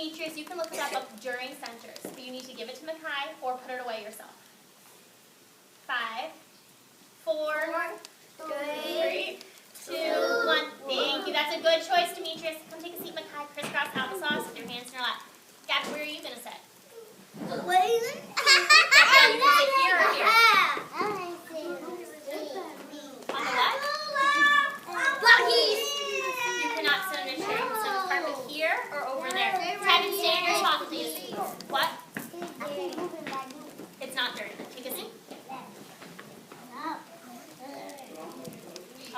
Demetrius, you can look that up during centers, but you need to give it to Makai or put it away yourself. 5, 4, 3, 2, 1. Thank you. That's a good choice, Demetrius. Come take a seat, Makai. Crisscross applesauce with your hands in your lap. Gabby, where are you going to sit? Lauesen? Gabby, you can sit here or here? On the left? You cannot sit on a chair. You can sit on the carpet here or over there. Tevin, stay in your spot, please. What? It's not dirty. Take a seat.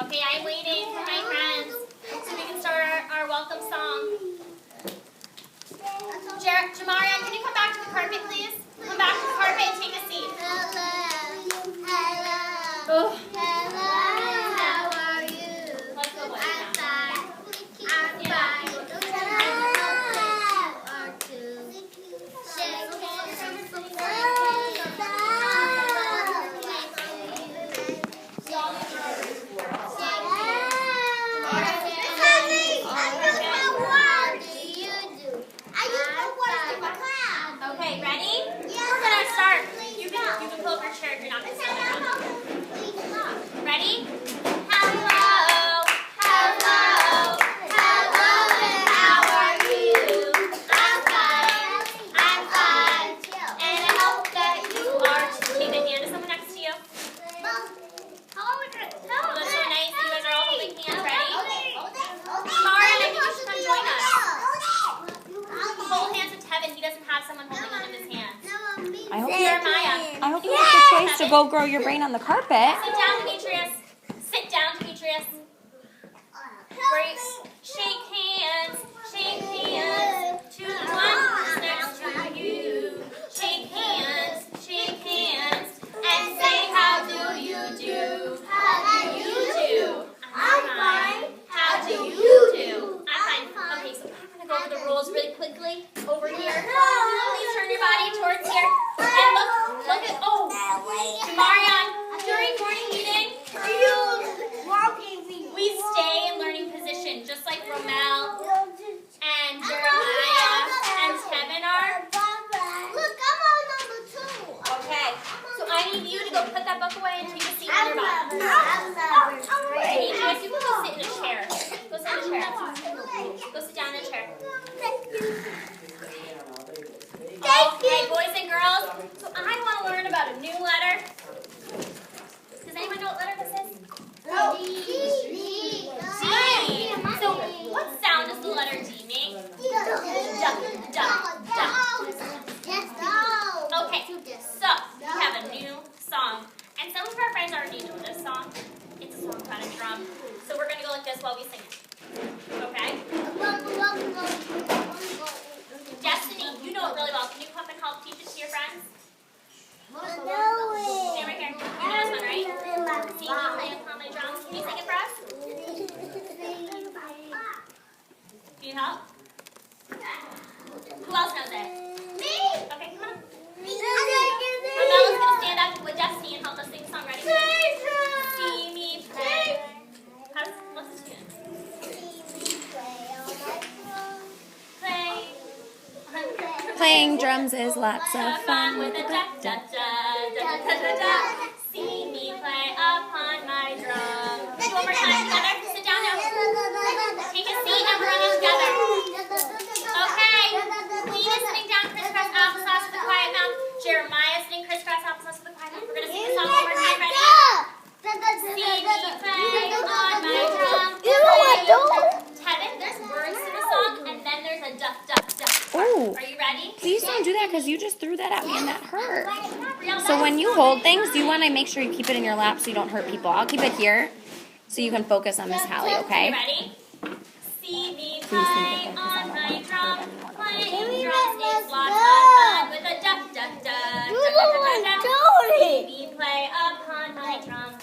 Okay, I'm waiting for my friends so we can start our welcome song. Jamarian, can you come back to the carpet, please? Come back to the carpet and take a seat. Oh. How are you? Let's go, boys. I'm fine. Okay, ready? We're going to start. You can pull up your chair if you're not going to stand up. Ready? Hello, hello, hello, and how are you? I'm fine, and I hope that you are too. Take the hand of someone next to you. Oh, that's so nice. You guys are all holding hands. Ready? Mara, I think you should come join us. Hold hands with Tevin. He doesn't have someone holding one of his hands. I hope you Maya. make the choice to go grow your brain on the carpet. Sit down, Demetrius. Sit down, Demetrius. Shake hands. Shake hands. To the one who's next to you. Shake hands. Shake hands. And say, how do you do? How do you do? I'm fine. How do you do? I'm fine. Okay, so I'm going to go over the rules really quickly. Over here. Please turn your body towards here. And look at, Marion, during morning meeting, we stay in learning position, just like Romel and Jeremiah and Tevin are. Look, I'm on number 2. Okay, so I need you to go put that book away and take a seat on your bed. Demetrius, you can go sit in a chair. Go sit in a chair. Go sit down in a chair. Okay, boys and girls, so I want to learn about a new letter. Does anyone know what letter this is? D. So what sound does the letter D make? Duh. Okay, so we have a new song. And some of our friends already know this song. It's a song about a drum. So we're going to go like this while we sing it. Okay? Destiny, you know it really well. Can you come and help teach it to your friends? Stand right here. You know this one, right? See me play upon my drum. Can you sing it for us? Can you help? Who else knows it? Me. Okay, come on. Ramella's going to stand up with Destiny and help us sing the song. Ready? See me play. What's the tune? Playing drums is lots of fun. With a da-da-da-da-da-da-da-da. See me play upon my drum. Do one more time together. Sit down now. Take a seat and we're running together. Okay. Queen is sitting down crisscross applesauce with a quiet mouth. Jeremiah is sitting crisscross applesauce with a quiet mouth. We're going to sing the song one more time. Ready? See me play on my drum. Tevin, there's words to the song and then there's a duck, duck, duck. Oh, Are you ready? please don't do that because you just threw that at me and that hurt. So when you hold things, you want to make sure you keep it in your lap so you don't hurt people. I'll keep it here so you can focus on Miss Hallie, okay? Ready? See me play on my drum. Playing drums is lots of fun with a duck, duck, duck. See me play upon my drum.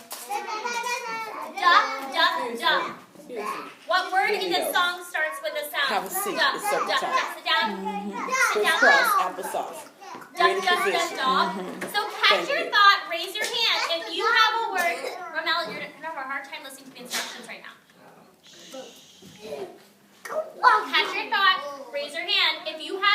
Duck, duck, duck. What word in this song starts with a sound? Have a seat. Duck, It's circle duck, time. duck. Sit down. Sit down. Crisscross applesauce. Duck, Ready duck, for duck, fish. dog. So catch your thought. Raise your hand if you have a word. Romel, you're going to have a hard time listening to the instructions right now. Catch your thought. Raise your hand if you have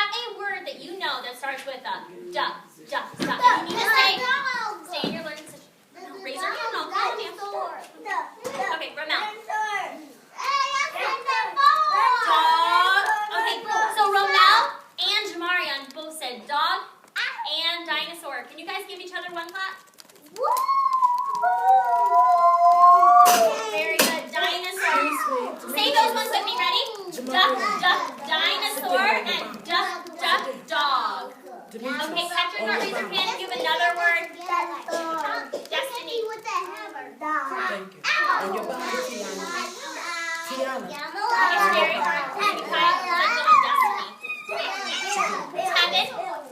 Tiana. It's very hard to be quiet because I feel like destiny.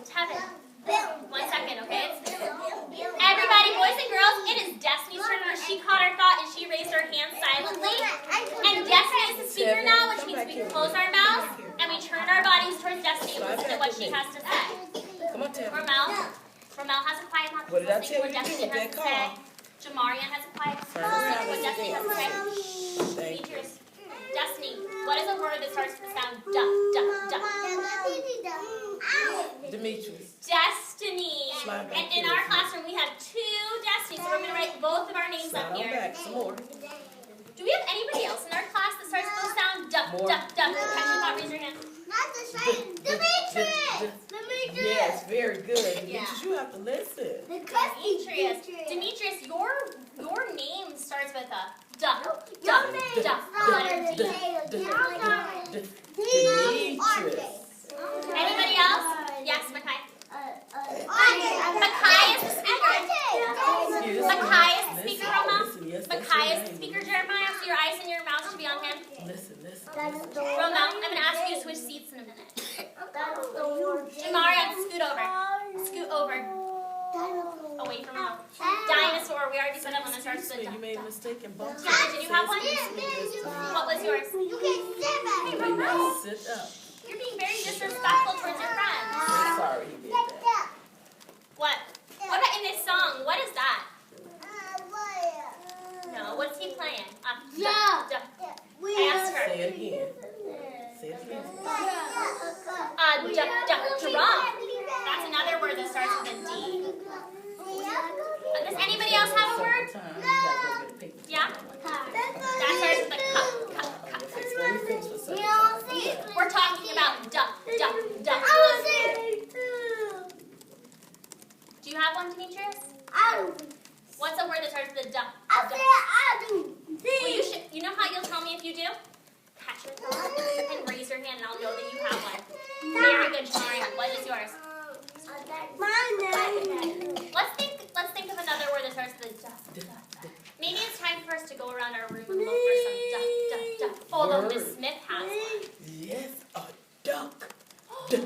Tevin. 1 second, okay? Everybody, boys and girls, it is Destiny's turn where she caught her thought and she raised her hand silently. And Destiny is the speaker now, which means we close our mouths and we turn our bodies towards Destiny and listen to what she has to say. Come on, Tiana. Ramel has a quiet mouth. What did I Listen to tell you what to do Destiny with has that to say. call? Jamarian has a quiet mouth. Turn Listen around to what and Destiny has to say. Thank you. Demetrius. Destiny, what is a word that starts with the sound duh? Demetrius. Destiny. Slide back And in here. our classroom, we have 2 Destinies, so we're going to write both of our names Slide up on here. back. Some more. Do we have anybody else in our class that starts with the sound duh? More. Catch your thought, raise your hand. Yes, very good. Demetrius, you have to listen. Demetrius, your name starts with a duh. Demetrius. Anybody else? Yes, Makai. Makai is the speaker. Makai is the speaker, Roma. Makai is the speaker, Jeremiah. So your eyes and your mouth should be on him. Listen. Roma, I'm going to ask you to switch seats in a minute. Jamarian, scoot over. Away from him. Dinosaur, we already said that one that starts with You made a mistake and bumped Tiana, did you have one? What was yours? Hey, Roma, Sit up. you're being very disrespectful towards your friends. I'm sorry he did that. What? What about in this song? What is that? No, what's he playing? Duh. Ask her. Say it again. Say it again. Drum. That's another word that starts with a D. Does anybody else have a word? Yeah? That starts with a cup. We're talking about duh. Do you have one, Demetrius? What's a word that starts with a duh? Well, you know how you'll tell me if you do? Catch your thought and raise your hand and I'll know that you have one. Very good, Shamaria. What is yours? Let's think of another word that starts with a duh. Maybe it's time for us to go around our room and look for some duh. Although Miss Smith has one. Yes, a duck. Duck.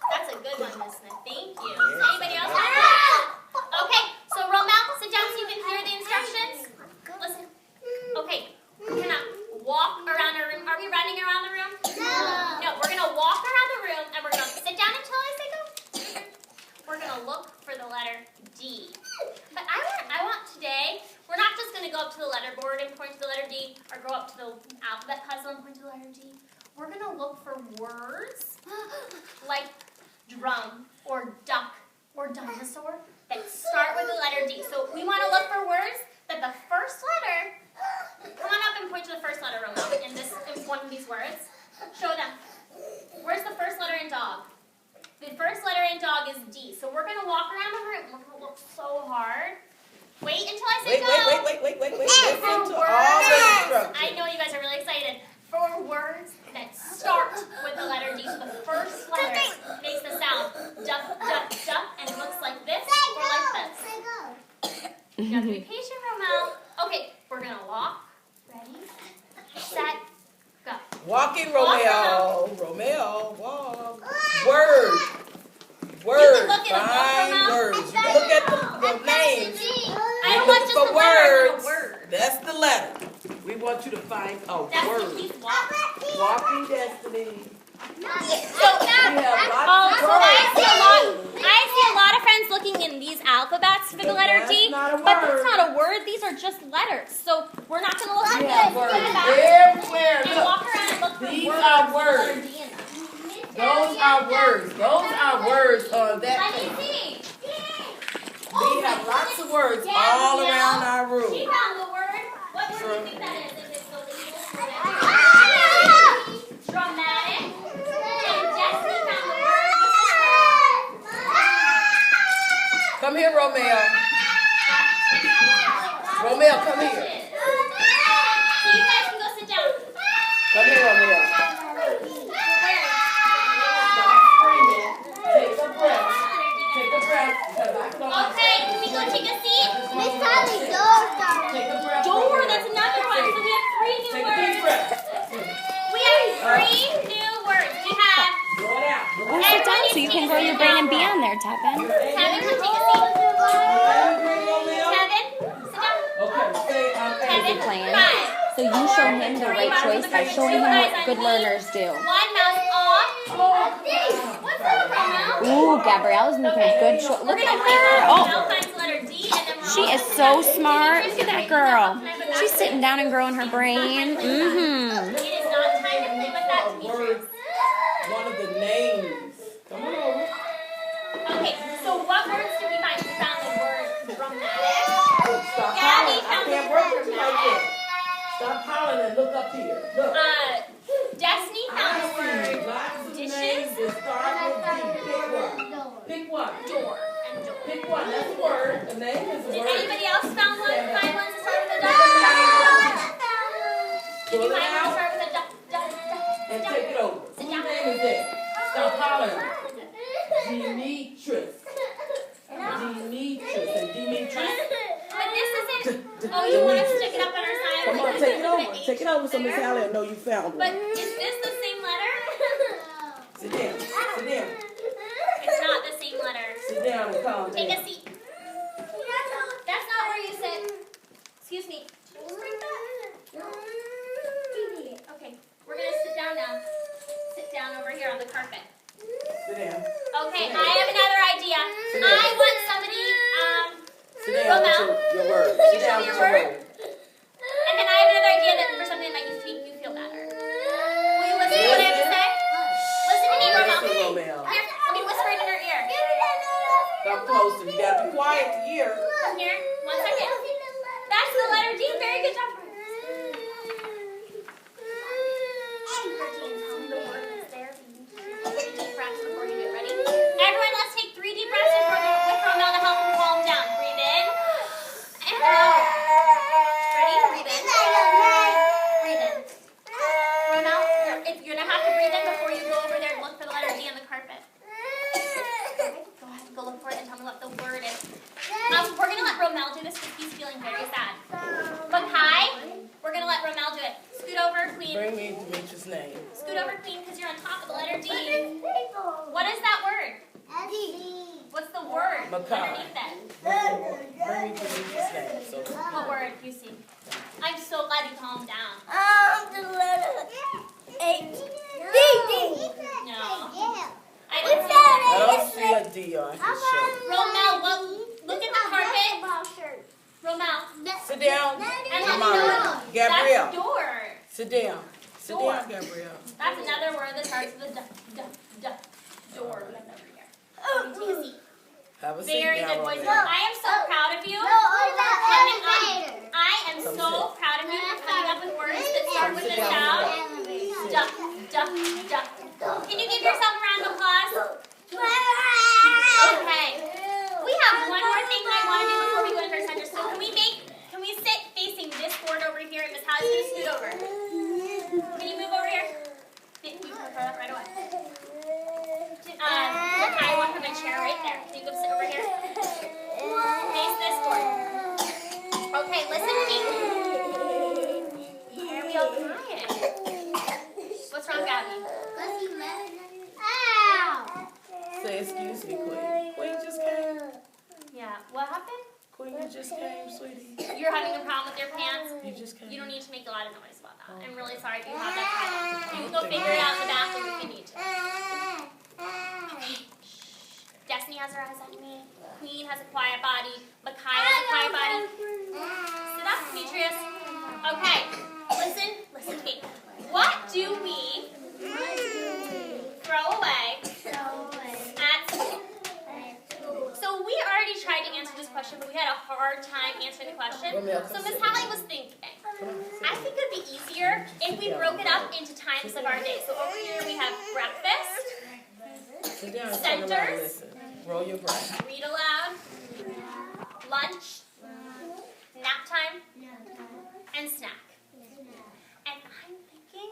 That's a good one, Miss Smith. Thank you. Anybody else have one? Okay, so Romel, sit down so you can hear the instructions. Listen. Okay, we're gonna walk around our room. Are we running around the room? No, we're gonna walk around the room and we're gonna sit down until I say go. We're gonna look for the letter D. But I want today, we're not just gonna go up to the letter board and point to the letter D or go up to the alphabet puzzle and point to the letter D. We're gonna look for words like drum or duck or dinosaur that start with the letter D. So we want to look for words that the first letter, come on up and point to the first letter, Romeo, in one of these words. Show them. Where's the first letter in dog? The first letter in dog is D. So we're going to walk around the room. We're going to look so hard. Wait until I say go. Wait. Listen For to all the words, instructions. I know you guys are really excited. For words that start with the letter D. So the first letter makes the sound duck, and it looks like this or like this. You have to be patient, Romel. Okay, we're going to walk. Ready, set, go. Walking, Romeo. Romeo, walk. You Word. can look at them, Find Romeo. words. You can look at the names. I don't want just the letter, I want a word. That's the letter. We want you to find a Destiny, word. please walk. Walking Destiny. So, We have lots of I words. see a lot of friends looking in these alphabets for the letter That's D, not a but that's word. not a word. These are just letters. So we're not going to look We at have this. words Put it back everywhere. and Look. walk around and look for These words are with the words. letter D in them. Those are words. Those are words on that Let me page. see. We have lots of words all around our She room. found the word. What word do you think that is? Is it the legal? Dramatic. And Destiny found the word. Come here, Romeo. Romeo, come here. So you guys can go sit down. Come here, Romeo. Take a breath. Take a breath. Okay, can we go take a seat? Miss Hallie, door. Take a breath. Door, that's another Tevin. Tevin, come take a seat. Tevin, sit down. Okay, say Tevin, Plan. 5. So you show him the right choice by showing him what good learners do. 1 mouse off. What's up, Romeo? Ooh, Gabrielle's making a good choice. Look at her. Romeo Oh, finds the letter D, and then we're she all is so smart. Look at that girl. She's sitting down and growing her brain. It is not time to play with that, a word, Demetrius. one of the names. Come on over. Okay, so what words did we find? We found the word dramatic. Stop Gabby hollering. I found the can't work word with you like dramatic. that. Stop hollering and look up here. Look. Destiny found the word Lots of dishes. names that start with D. Pick one. Pick one. Door and door. Pick one. That's a word. A name is a Did word. anybody else find ones that start with a Pick a duck? name. Did you Pull it find one that out start with a duck? and take it over. Whose name is that? Stop hollering. Demetrius. Demetrius. And Demetrius. But this isn't. Oh, you want to stick it up on our side? Come on, like take it the over. H Take it over so Miss there? Hallie will know you found But one. is this the same letter? Sit down. Sit down. It's not the same letter. Sit down and calm Take a down. seat. That's not where you sit. Excuse me. Okay, we're gonna sit down now. Sit down over here on the carpet. Sit down. Okay, I have another idea. Sit down. I want somebody, Sit down with your word. Can you Sit show down me with your your word? word. And then I have another idea that for something that you feel better. Will you listen to what I have to say? Listen to me, Romeo. Listen, Romeo. Here, let me whisper it in her ear. Come closer. You gotta be quiet to hear. Here, 1 second. That's the letter D. Very good job. Everyone, let's take 3 deep breaths with Romel to help him calm down. Breathe in and out. Ready? Breathe in. Breathe in. Romel, you're gonna have to breathe in before you go over there and look for the letter D on the carpet. Okay, go ahead, go look for it and tell me what the word is. We're gonna let Romel do this because he's feeling very sad. Makai, we're gonna let Romel do it. Scoot over, Queen. Bring me Demetrius' name. Scoot over, Queen, because you're on top of the letter D. What is that word? What's the word Makai. underneath it? Bring me Demetrius' name. So, What word do you see? I'm so glad you calmed down. No. I didn't see that. I don't see a D on his shirt. Romel, look at the carpet. Romel, Sit down. and let me Come know. on. Gabrielle. That's door. Sit down. Sit Door. down, Gabrielle. That's another word that starts with a door. Over here. Take a seat. Have a seat Very now, good, boys. Romeo. I am so proud of you. I am so proud of you for coming up with words that start with the sound. Duck, duck, duck. Can you give yourself a round of applause? Okay. We have one more thing that I want to do before we go into our center. So can we sit facing this board over here and Miss Hallie's going to scoot over? Can you move over here? You can put her up right away. I want from a chair right there. Can you go sit over here? Face this board. Okay, listen to me. Why are we all crying? What's wrong, Gabby? Say excuse me, Queen. Queen just came. Yeah, what happened? Queen, you just came, sweetie. You're having a problem with your pants? You just came. You don't need to make a lot of noise about that. I'm really sorry if you have that problem. You can go figure it out in the bathroom if you need to. Okay. Destiny has her eyes on me. Queen has a quiet body. Makai has a quiet body. Sit up, Demetrius. Okay. Listen to me. What do we throw away at school? So we already tried to answer this question, but we had a hard time answering the question. So Miss Hallie was thinking, I think it would be easier if we broke it up into times of our day. So over here we have breakfast, Sit down and tell them how to centers, listen. Roll your breath. read aloud, lunch, nap time, and snack. And I'm thinking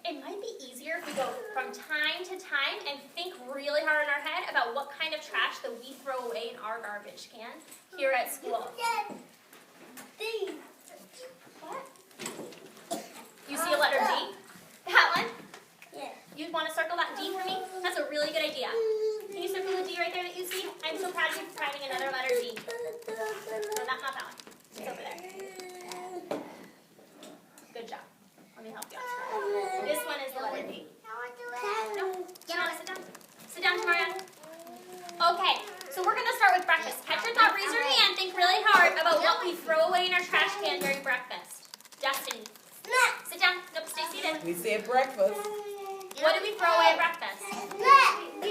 it might be easier if we go from time to time and think really hard in our head about what kind of trash that we throw away in our garbage can here at school. What? You see a letter D? That one? You want to circle that D for me? That's a really good idea. Can you circle the D right We said breakfast. What did we throw away at breakfast?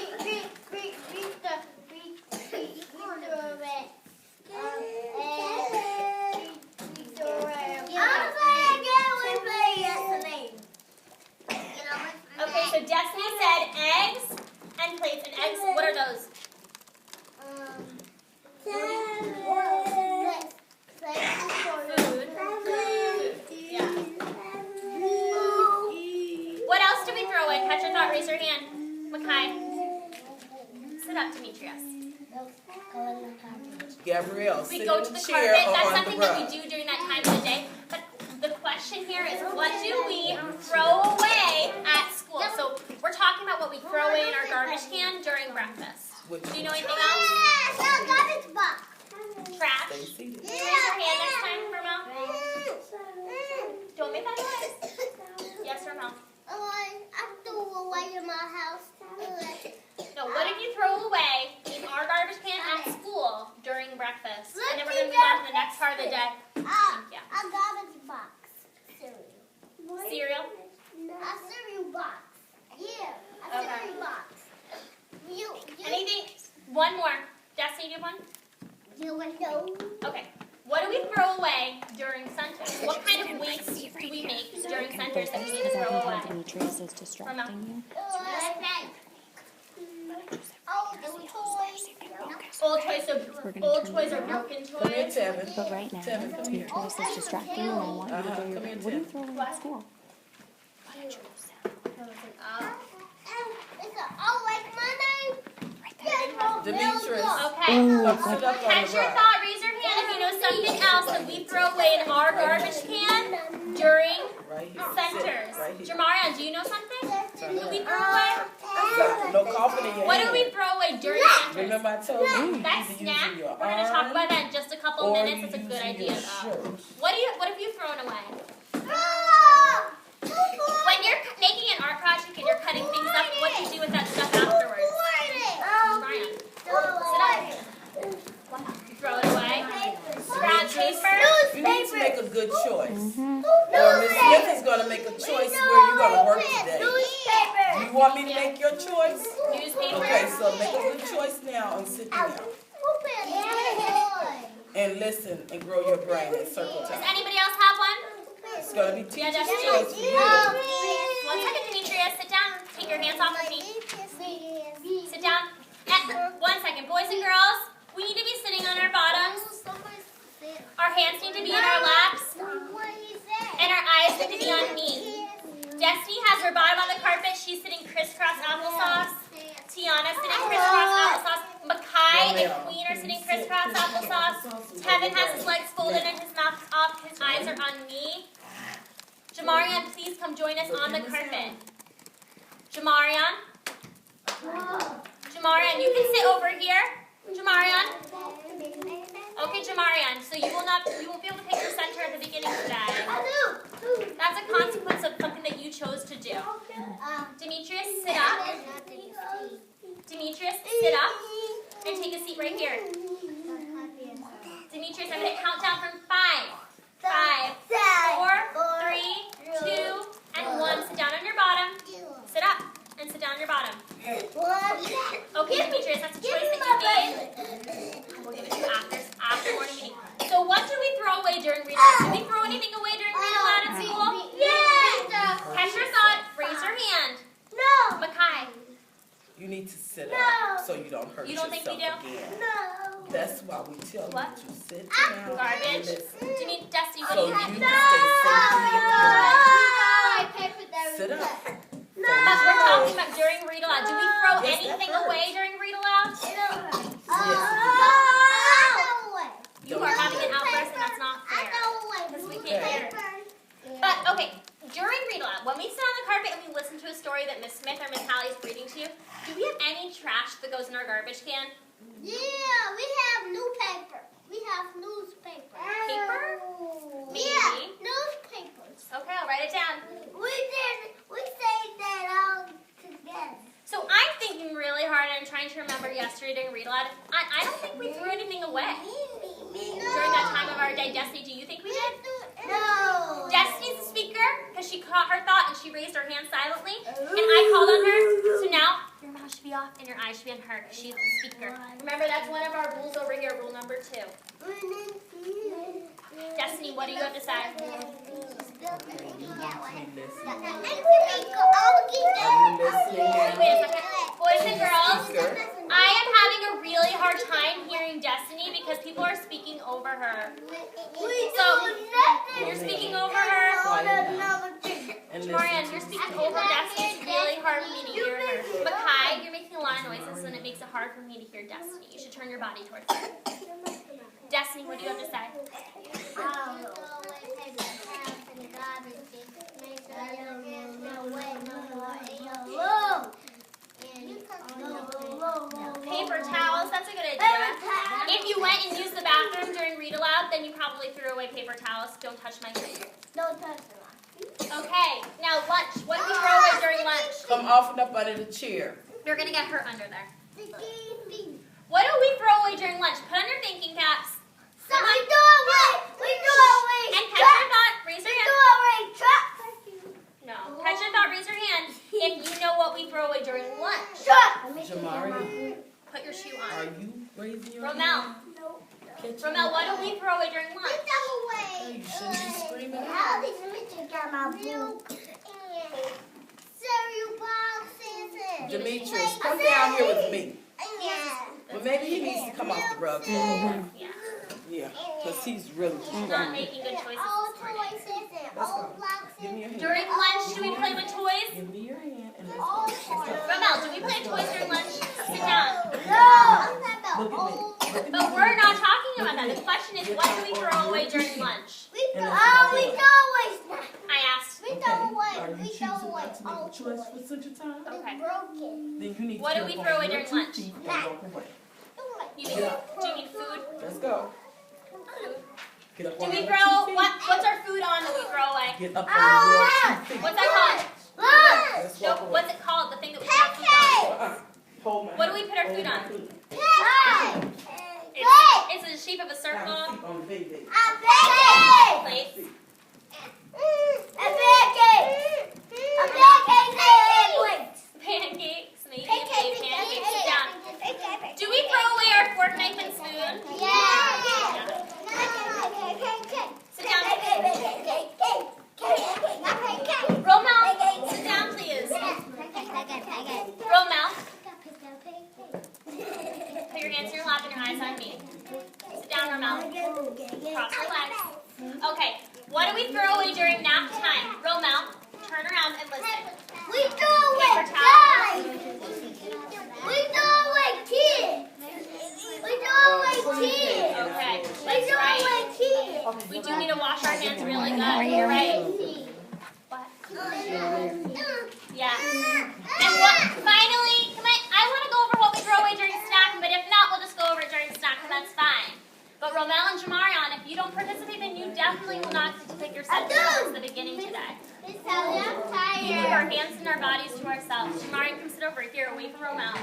Okay, so Destiny said eggs and plates. And eggs, what are those? Food. Yeah. What else did we throw in? Catch your thought. Raise your hand. Makai. Sit up, Demetrius. Gabrielle, We sit go in to the the chair carpet. or That's on the something that rug. we do during that time of the day. But the question here is, what do we throw away at school? So we're talking about what we throw away in our garbage can during breakfast. Do you know anything else? Trash. Stay seated. Raise your hand next time for mom. Don't make that noise. Yes or no? No, what did you throw away in our garbage can at school during breakfast? And then we're going to move on to the next part of the day. Yeah. Cereal? Anything? One more. Destiny, do one? Okay. What do we throw away during centers? What kind of waste do we make during centers that we need to throw away? Demetrius is distracting you. Old toys, so old toys are broken Come here, toys. Tevin. But right now, Tevin, come here. Demetrius is distracting you, and I want you to do your. Come here, What do you Tim. throw away at school? Demetrius. Okay. Come sit up on Catch the your rug. thought. Raise your hand if you know something else that we throw away in our garbage can during Right here. centers. Sit right here. Jamarian, do you know something that we throw away? No coughing in your What do hand. we throw away during centers? Remember I told you, That either snack, using your we're going to talk arm about that in just a couple or minutes. you It's a good using idea, your though. shirt. What have you thrown away? When you're making an art project and you're cutting things up, what do you do with that stuff afterwards? Brian, sit up. You throw it away. Scrap paper. You need to make a good choice. Or Miss Smith is going to make a choice where you're going to work today. Do you want me to make your choice? Newspaper. Okay, so make a good choice now and sit down. And listen and grow your brain at circle Does time. anybody else have one? It's going to be teacher's that's choice for you. 1 second, Demetrius. Sit down. Take your hands off of me. Sit down. 1 second. Boys and girls, we need to be sitting on our bottoms. Our hands need to be in our laps. And our eyes need to be on me. Destiny has her bottom on the carpet. She's sitting crisscross applesauce. Tiana's sitting crisscross applesauce. Makai and Queen are sitting crisscross applesauce. Tevin has his legs folded and his mouth up. His eyes are on me. Jamarian, please come join us on the carpet. Jamarian? Jamarian, you can sit over here. Jamarian? Okay, Jamarian, so you won't be able to pick your center at the beginning today. That's a consequence of something that you chose to do. Demetrius, sit up. Demetrius, sit up and take a seat right here. Demetrius, I'm going to count down from 5. 5, 4, 3, 2, and 1. Sit down on your bottom. Sit up and sit down on your bottom. Okay, Demetrius, that's a choice that you made. We'll give it to you after morning meeting. So what do we throw away during read aloud? Do we throw anything away during read aloud at school? Yeah! Catch your thought. Raise your hand. No! Makai. You need to sit up so you don't hurt You don't yourself think we do? again. No! That's why we tell What? you to sit down and Garbage. listen. Dusty, what So do you you can think? stay safely in Sit up. But we're talking about during read aloud. Do we throw Yes, that anything hurts. away during read aloud? You are having an outburst and that's not fair. Because we can't hear. But, okay, during read aloud, when we sit on the carpet and we listen to a story that Miss Smith or Miss Hallie is reading to you, do we have any trash that goes in our garbage can? Yeah, we have newspaper. We have newspaper. Paper? Maybe. Yeah, newspapers. Okay, I'll write it down. We say that all together. So I'm thinking really hard and I'm trying to remember yesterday during read aloud. I don't think we threw anything away during that time of our day. Destiny, do you think we did? No. Destiny's the speaker because she caught her thought and she raised her hand silently, and I called on her. So now your mouth should be off and your eyes should be on her. She's the speaker. Remember, that's one of our rules over here, rule number 2. Destiny, what do you have to say? Are you listening now? Wait a second. Boys and girls, I am having a really hard time hearing Destiny because people are speaking over her. So, you're speaking over her. Marianne, you're speaking over Destiny. It's really hard for me to hear her. Makai, you're making a lot of noises and it makes it hard for me to hear Destiny. You should turn your body towards her. Destiny, what do you have to say? Paper towels, that's a good idea. If you went and used the bathroom during read aloud, then you probably threw away paper towels. Don't touch my food. Don't touch the Okay, now lunch. What do we throw away during lunch? Come off and up under the chair. You're going to get hurt under there. What do we throw away during lunch? Put on your thinking caps. We throw away. And catch your thought. Raise your hand. Truck. No. Catch your thought. Raise your hand if you know what we throw away during lunch. Jamari, Put your shoe are on. you raising your Romel. hand? Romel, what do we throw away during lunch? You shouldn't be screaming out. Cereal boxes. Demetrius, come down here with me. But maybe he needs to come off the rug. Yeah. Yeah, because he's really Not making good choices. Old toys and old boxes. Give me your hand. During lunch, do we play with toys? Give me your hand and let's Old go. toys. Romel, do we play with toys during lunch? Sit down. No. I'm talking about Look at me. old. Look at But me. we're not talking about that. The question is, what do we throw away during lunch? We throw away. I asked. We Okay. throw Are away. you We choosing throw away not to make a old choice toys. for such a time? Okay. Broken. Then you need What to do we get up throw on away your during 2 lunch? feet and walk away. You need food? Let's go. Get up Do on we your throw 2 feet. what's our food on that we throw away? Get up on your 2 feet. What's that called? Let's No, walk away. what's it called? The thing that we put our food on. Hold my What do we hand. put our Hold food my on? food. It's in the shape of a Have a circle. seat on the baby. Plates. Pancakes. Maybe pancakes. Sit down. Do we throw away our fork, knife, and spoon? Sit down. Romel, sit down, please. Romel, put your hands in your lap and your eyes on me. Sit down, Romel. Cross your legs. Okay, what do we throw away during nap time? Romel, turn around and listen. We throw away Paper towels. We throw away kids. We throw away kids. Okay, We that's throw right. away kids. We do need to wash our hands really good. How are you? You're right. What? Yeah. And what? Finally, I want to go over what we throw away during snack, but if not, we'll just go over it during snack, and that's fine. But Romel and Jamarion, if you don't participate, then you definitely will not get to pick your set at the beginning today. Miss Hallie, I'm We keep our tired. hands and our bodies to ourselves. Jamarion, come sit over here, away from Romel.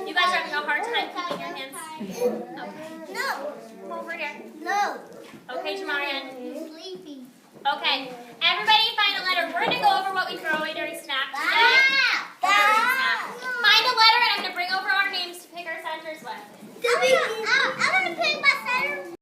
You guys are having a hard time keeping your hands. Okay. No. Come over here. No. Okay, Jamarion. Sleepy. Okay. Everybody find a letter. We're going to go over what we throw away during snack today.